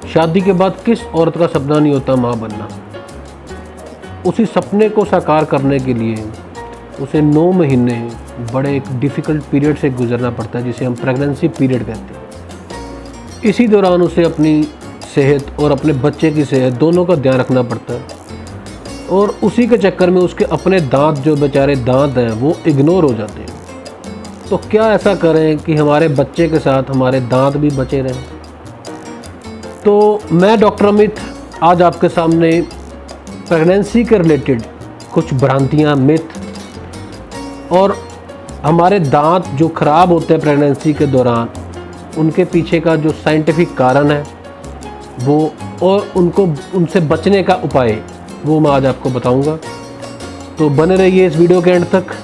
शादी के बाद किस औरत का सपना नहीं होता माँ बनना। उसी सपने को साकार करने के लिए उसे 9 महीने बड़े एक डिफ़िकल्ट पीरियड से गुजरना पड़ता है, जिसे हम प्रेगनेंसी पीरियड कहते हैं। इसी दौरान उसे अपनी सेहत और अपने बच्चे की सेहत दोनों का ध्यान रखना पड़ता है, और उसी के चक्कर में उसके अपने दांत, जो बेचारे दांत हैं, वो इग्नोर हो जाते हैं। तो क्या ऐसा करें कि हमारे बच्चे के साथ हमारे दांत भी बचे रहें। तो मैं डॉक्टर अमित आज आपके सामने प्रेगनेंसी के रिलेटेड कुछ भ्रांतियाँ, मिथ और हमारे दांत जो ख़राब होते हैं प्रेगनेंसी के दौरान, उनके पीछे का जो साइंटिफिक कारण है वो, और उनसे बचने का उपाय, वो मैं आज आपको बताऊंगा। तो बने रहिए इस वीडियो के एंड तक।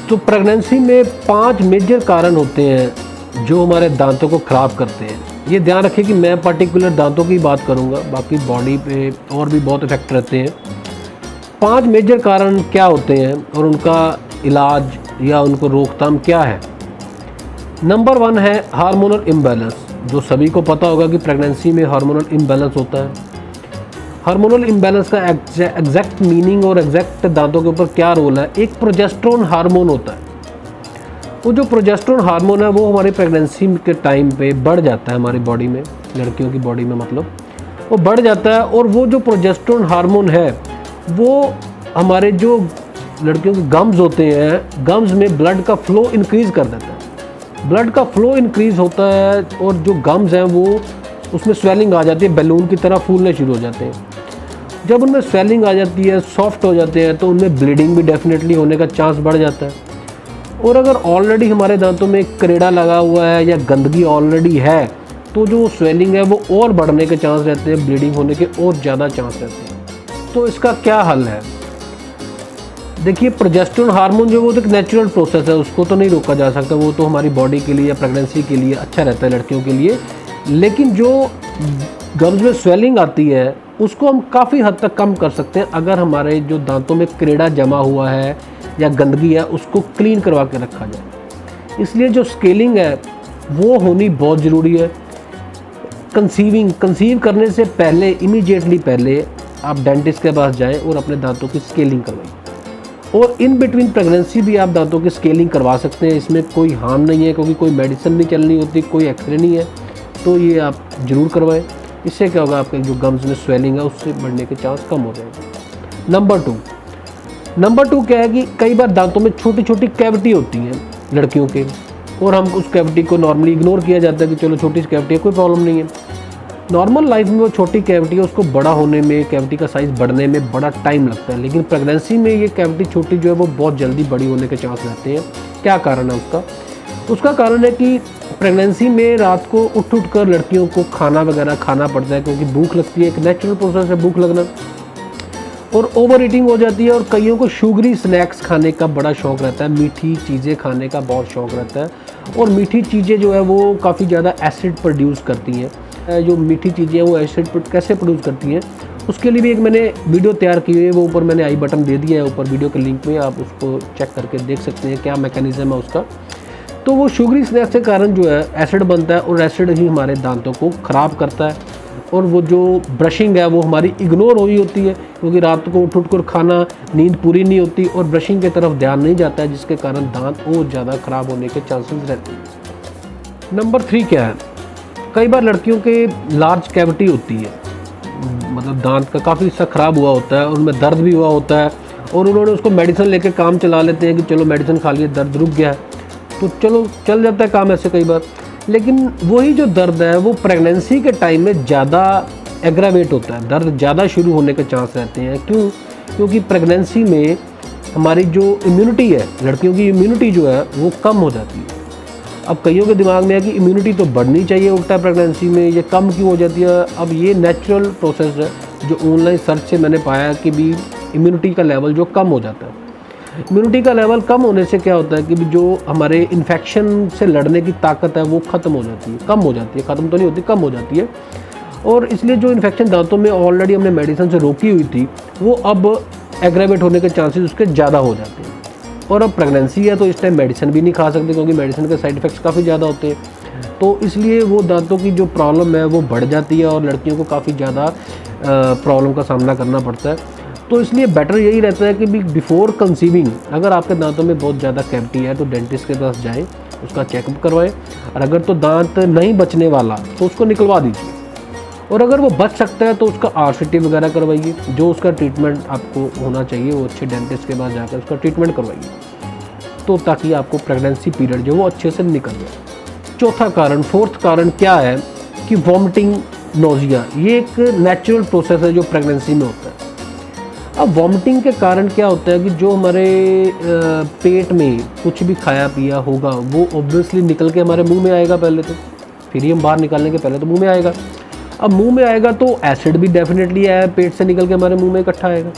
तो प्रेगनेंसी में 5 मेजर कारण होते हैं जो हमारे दांतों को ख़राब करते हैं। ये ध्यान रखें कि मैं पर्टिकुलर दांतों की बात करूंगा, बाकी बॉडी पे और भी बहुत इफेक्ट रहते हैं। 5 मेजर कारण क्या होते हैं और उनका इलाज या उनको रोकथाम क्या है। नंबर 1 है हार्मोनल इम्बैलेंस। जो सभी को पता होगा कि प्रेगनेंसी में हार्मोनल इम्बैलेंस होता है। हार्मोनल इम्बैलेंस का एग्जैक्ट मीनिंग और एग्जैक्ट दांतों के ऊपर क्या रोल है। एक प्रोजेस्टेरोन हार्मोन होता है। वो जो प्रोजेस्टेरोन हार्मोन है वो हमारी प्रेगनेंसी के टाइम पे बढ़ जाता है, हमारी बॉडी में, लड़कियों की बॉडी में मतलब वो बढ़ जाता है। और वो जो प्रोजेस्टेरोन हार्मोन है वो हमारे जो लड़कियों के गम्स होते हैं, गम्स में ब्लड का फ्लो इंक्रीज़ कर देता है। ब्लड का फ्लो इंक्रीज़ होता है और जो गम्स हैं वो, उसमें स्वेलिंग आ जाती है, बैलून की तरह फूलने शुरू हो जाते हैं। जब उनमें स्वेलिंग आ जाती है, सॉफ्ट हो जाते हैं, तो उनमें ब्लीडिंग भी डेफिनेटली होने का चांस बढ़ जाता है। और अगर ऑलरेडी हमारे दांतों में करेड़ा लगा हुआ है या गंदगी ऑलरेडी है, तो जो स्वेलिंग है वो और बढ़ने के चांस रहते हैं, ब्लीडिंग होने के और ज़्यादा चांस रहते हैं। तो इसका क्या हल है। देखिए, प्रोजेस्टेरोन हार्मोन जो वो तो एक नेचुरल प्रोसेस है, उसको तो नहीं रोका जा सकता। वो तो हमारी बॉडी के लिए या प्रेगनेंसी के लिए अच्छा रहता है, लड़कियों के लिए। लेकिन जो गम्स में स्वेलिंग आती है उसको हम काफ़ी हद तक कम कर सकते हैं अगर हमारे जो दांतों में करेड़ा जमा हुआ है या गंदगी है उसको क्लीन करवा के रखा जाए। इसलिए जो स्केलिंग है वो होनी बहुत ज़रूरी है। कंसीव करने से पहले, इमीडिएटली पहले आप डेंटिस्ट के पास जाएं और अपने दांतों की स्केलिंग करवाएं। और इन बिटवीन प्रेगनेंसी भी आप दांतों की स्केलिंग करवा सकते हैं। इसमें कोई हार्म नहीं है, क्योंकि कोई मेडिसिन नहीं चलनी होती, कोई एक्सरे नहीं है। तो ये आप ज़रूर करवाएं। इससे क्या होगा, आपके जो गम्स में स्वेलिंग है उससे बढ़ने के चांस कम हो जाएंगे। नंबर 2 क्या है कि कई बार दांतों में छोटी छोटी कैविटी होती हैं लड़कियों के, और हम उस कैविटी को नॉर्मली इग्नोर किया जाता है कि चलो छोटी सी कैविटी है, कोई प्रॉब्लम नहीं है। नॉर्मल लाइफ में वो छोटी कैविटी है, उसको बड़ा होने में, कैविटी का साइज़ बढ़ने में बड़ा टाइम लगता है। लेकिन प्रेगनेंसी में ये कैविटी छोटी जो है वो बहुत जल्दी बड़ी होने के चांस रहते हैं। क्या कारण है उसका कारण है कि प्रेगनेंसी में रात को उठ कर लड़कियों को खाना वगैरह खाना पड़ता है, क्योंकि भूख लगती है। एक नेचुरल प्रोसेस है भूख लगना, और ओवर ईटिंग हो जाती है। और कईयों को शुगरी स्नैक्स खाने का बड़ा शौक़ रहता है, मीठी चीज़ें खाने का बहुत शौक़ रहता है। और मीठी चीज़ें जो है वो काफ़ी ज़्यादा एसिड प्रोड्यूस करती हैं। जो मीठी चीज़ें हैं वो एसिड कैसे प्रोड्यूस करती हैं, उसके लिए भी एक मैंने वीडियो तैयार की हुई है। वो ऊपर मैंने आई बटन दे दिया है, ऊपर वीडियो के लिंक में, आप उसको चेक करके देख सकते हैं क्या मैकेनिज़्म है उसका। तो वो शुगरी स्नैक्स के कारण जो है एसिड बनता है, और एसिड ही हमारे दांतों को ख़राब करता है। और वो जो ब्रशिंग है वो हमारी इग्नोर हुई होती है, क्योंकि रात को उठ कर खाना, नींद पूरी नहीं होती और ब्रशिंग की तरफ ध्यान नहीं जाता है, जिसके कारण दांत और ज़्यादा ख़राब होने के चांसेस रहते हैं। नंबर 3 क्या है, कई बार लड़कियों के लार्ज कैविटी होती है, मतलब दांत का काफ़ी हिस्सा ख़राब हुआ होता है, उनमें दर्द भी हुआ होता है, और उन्होंने उसको मेडिसिन लेके काम चला लेते हैं कि चलो मेडिसिन खा लिए, दर्द रुक गया है, तो चलो चल जाता है काम ऐसे कई बार। लेकिन वही जो दर्द है वो प्रेगनेंसी के टाइम में ज़्यादा एग्रावेट होता है, दर्द ज़्यादा शुरू होने के चांस रहते हैं। क्यों? क्योंकि प्रेगनेंसी में हमारी जो इम्यूनिटी है, लड़कियों की इम्यूनिटी जो है वो कम हो जाती है। अब कईयों के दिमाग में है कि इम्यूनिटी तो बढ़नी चाहिए, उल्टा प्रेगनेंसी में ये कम क्यों हो जाती है। अब ये नेचुरल प्रोसेस है जो ऑनलाइन सर्च से मैंने पाया कि भी इम्यूनिटी का लेवल जो कम हो जाता है। इम्यूनिटी का लेवल कम होने से क्या होता है कि जो हमारे इन्फेक्शन से लड़ने की ताकत है वो ख़त्म हो जाती है, कम हो जाती है, ख़त्म तो नहीं होती, कम हो जाती है। और इसलिए जो इन्फेक्शन दांतों में ऑलरेडी हमने मेडिसिन से रोकी हुई थी वो अब एग्रेवेट होने के चांसेस उसके ज़्यादा हो जाते हैं। और अब प्रेगनेंसी है तो इस टाइम मेडिसिन भी नहीं खा सकते, क्योंकि मेडिसिन के साइड इफ़ेक्ट्स काफ़ी ज़्यादा होते हैं। तो इसलिए वो दांतों की जो प्रॉब्लम है वो बढ़ जाती है और लड़कियों को काफ़ी ज़्यादा प्रॉब्लम का सामना करना पड़ता है। तो इसलिए बेटर यही रहता है कि बिफोर कंसीविंग अगर आपके दांतों में बहुत ज़्यादा कैविटी है तो डेंटिस्ट के पास जाएं, उसका चेकअप करवाएं, और अगर तो दांत नहीं बचने वाला तो उसको निकलवा दीजिए, और अगर वो बच सकता है तो उसका RCT वगैरह करवाइए। जो उसका ट्रीटमेंट आपको होना चाहिए वो अच्छे डेंटिस्ट के पास जाकर उसका ट्रीटमेंट करवाइए, तो ताकि आपको प्रेगनेंसी पीरियड जो वो अच्छे से निकल जाए। चौथा कारण, फोर्थ कारण क्या है कि वॉमिटिंग, नोजिया, ये एक नेचुरल प्रोसेस है जो प्रेगनेंसी में होता है। अब वॉमिटिंग के कारण क्या होता है कि जो हमारे पेट में कुछ भी खाया पिया होगा वो ऑब्वियसली निकल के हमारे मुंह में आएगा पहले तो, फिर ही हम बाहर निकालने के पहले तो मुंह में आएगा। अब मुंह में आएगा तो एसिड भी डेफिनेटली है, पेट से निकल के हमारे मुंह में इकट्ठा आएगा।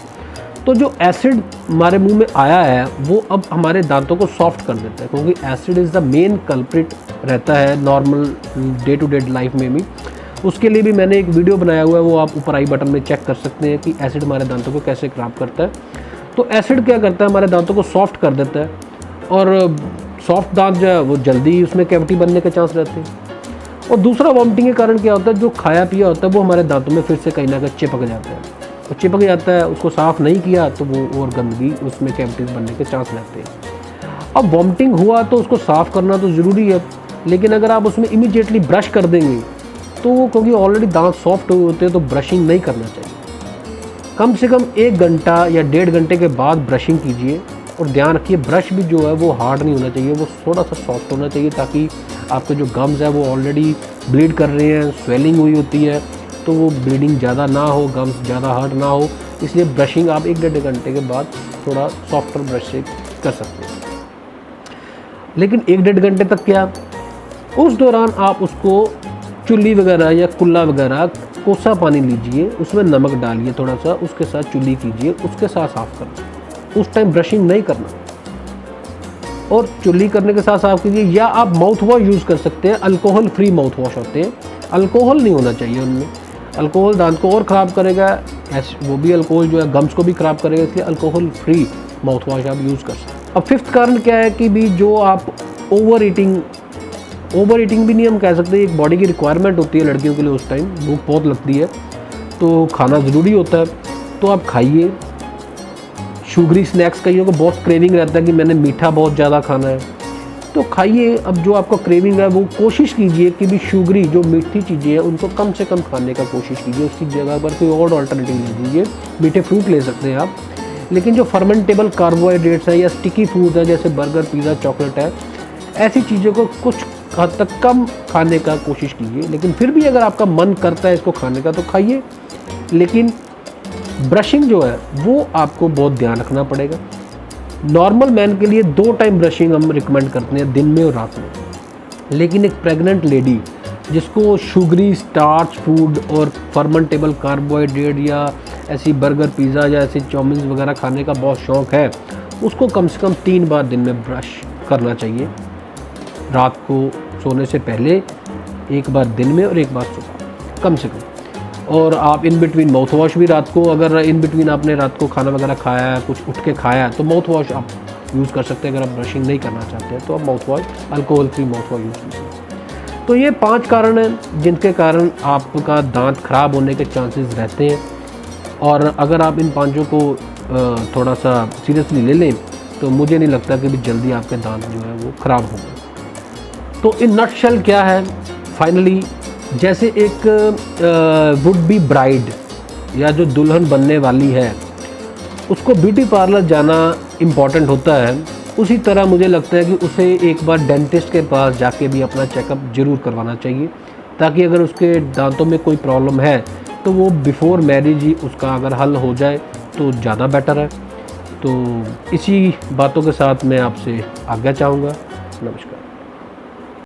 तो जो एसिड हमारे मुंह में आया है वो अब हमारे दांतों को सॉफ्ट कर देता है, क्योंकि acid is the main culprit रहता है normal day to day life में भी। उसके लिए भी मैंने एक वीडियो बनाया हुआ है, वो आप ऊपर आई बटन में चेक कर सकते हैं कि एसिड हमारे दांतों को कैसे खराब करता है। तो एसिड क्या करता है, हमारे दांतों को सॉफ्ट कर देता है, और सॉफ्ट दांत जो है वो जल्दी उसमें कैविटी बनने के चांस रहते हैं। और दूसरा वॉमिटिंग के कारण क्या होता है, जो खाया पिया होता है वो हमारे दांतों में फिर से कहीं ना कहीं चिपक जाता है, और चिपक जाता है, उसको साफ़ नहीं किया तो वो और गंदगी उसमें कैविटीज बनने के चांस रहते हैं। अब वॉमिटिंग हुआ तो उसको साफ़ करना तो ज़रूरी है, लेकिन अगर आप उसमें इमीडिएटली ब्रश कर देंगे तो वो, क्योंकि ऑलरेडी दांत सॉफ्ट हुए होते हैं, तो ब्रशिंग नहीं करना चाहिए। कम से कम 1 घंटा या 1.5 घंटे के बाद ब्रशिंग कीजिए, और ध्यान रखिए ब्रश भी जो है वो हार्ड नहीं होना चाहिए, वो थोड़ा सा सॉफ्ट होना चाहिए, ताकि आपके जो गम्स है वो ऑलरेडी ब्लीड कर रहे हैं, स्वेलिंग हुई होती है, तो वो ब्लीडिंग ज़्यादा ना हो, गम्स ज़्यादा हार्ड ना हो। इसलिए ब्रशिंग आप 1-1.5 घंटे के बाद थोड़ा सॉफ्टर ब्रश से कर सकते हैं। लेकिन 1-1.5 घंटे तक क्या, उस दौरान आप उसको चुल्ली वगैरह या कुल्ला वगैरह कोसा पानी लीजिए, उसमें नमक डालिए थोड़ा सा, उसके साथ चुल्ली कीजिए, उसके साथ साफ़ करना, उस टाइम ब्रशिंग नहीं करना। और चुल्ली करने के साथ साफ़ कीजिए, या आप माउथ वॉश यूज़ कर सकते हैं, अल्कोहल फ्री माउथ वॉश होते हैं, अल्कोहल नहीं होना चाहिए उनमें, अल्कोहल दांत को और ख़राब करेगा, वो भी अल्कोहल जो है गम्स को भी ख़राब करेगा, इसलिए अल्कोहल फ्री माउथ वॉश आप यूज़ कर सकते हैं। अब फिफ्थ कारण क्या है कि भी जो आप ओवर ईटिंग भी नहीं हम कह सकते, एक बॉडी की रिक्वायरमेंट होती है लड़कियों के लिए, उस टाइम भूख बहुत लगती है तो खाना ज़रूरी होता है, तो आप खाइए। शुगरी स्नैक्स, कईयों को बहुत क्रेविंग रहता है कि मैंने मीठा बहुत ज़्यादा खाना है, तो खाइए। अब जो आपका क्रेविंग है वो कोशिश कीजिए कि भी शुगरी जो मीठी चीज़ें हैं उनको कम से कम खाने का कोशिश कीजिए, उसकी जगह पर कोई और अल्टरनेटिव ले लीजिए। मीठे फ्रूट ले सकते हैं आप, लेकिन जो फर्मेंटेबल कार्बोहाइड्रेट्स हैं या स्टिकी फूड है जैसे बर्गर, पिज़्ज़ा, चॉकलेट है, ऐसी चीज़ों को कुछ हद तक कम खाने का कोशिश कीजिए। लेकिन फिर भी अगर आपका मन करता है इसको खाने का तो खाइए, लेकिन ब्रशिंग जो है वो आपको बहुत ध्यान रखना पड़ेगा। नॉर्मल मैन के लिए 2 टाइम ब्रशिंग हम रिकमेंड करते हैं, दिन में और रात में, लेकिन एक प्रेग्नेंट लेडी जिसको शुगरी स्टार्च फूड और फर्मेंटेबल कार्बोहाइड्रेट या ऐसी बर्गर, पिज़्ज़ा या ऐसी चाउमीन वगैरह खाने का बहुत शौक़ है, उसको कम से कम 3 बार दिन में ब्रश करना चाहिए। रात को सोने से पहले 1 बार दिन में और 1 बार सुबह कम से कम। और आप इन बिटवीन माउथ वॉश भी रात को, अगर इन बिटवीन आपने रात को खाना वगैरह खाया है, कुछ उठ के खाया है, तो माउथ वॉश आप यूज़ कर सकते हैं। अगर आप ब्रशिंग नहीं करना चाहते हैं तो आप mouth wash, alcohol free mouth wash use कीजिए। तो ये 5 कारण हैं जिनके कारण आपका दांत खराब होने के चांसेस रहते हैं, और अगर आप इन 5 को थोड़ा सा सीरियसली ले लें तो मुझे नहीं लगता कि भी जल्दी आपके दांत जो है वो ख़राब होंगे। तो इन नटशेल क्या है, फाइनली जैसे एक वुड बी ब्राइड या जो दुल्हन बनने वाली है उसको ब्यूटी पार्लर जाना इम्पॉर्टेंट होता है, उसी तरह मुझे लगता है कि उसे एक बार डेंटिस्ट के पास जाके भी अपना चेकअप ज़रूर करवाना चाहिए, ताकि अगर उसके दांतों में कोई प्रॉब्लम है तो वो बिफ़ोर मैरिज ही उसका अगर हल हो जाए तो ज़्यादा बेटर है। तो इसी बातों के साथ मैं आपसे आज्ञा चाहूँगा। नमस्कार।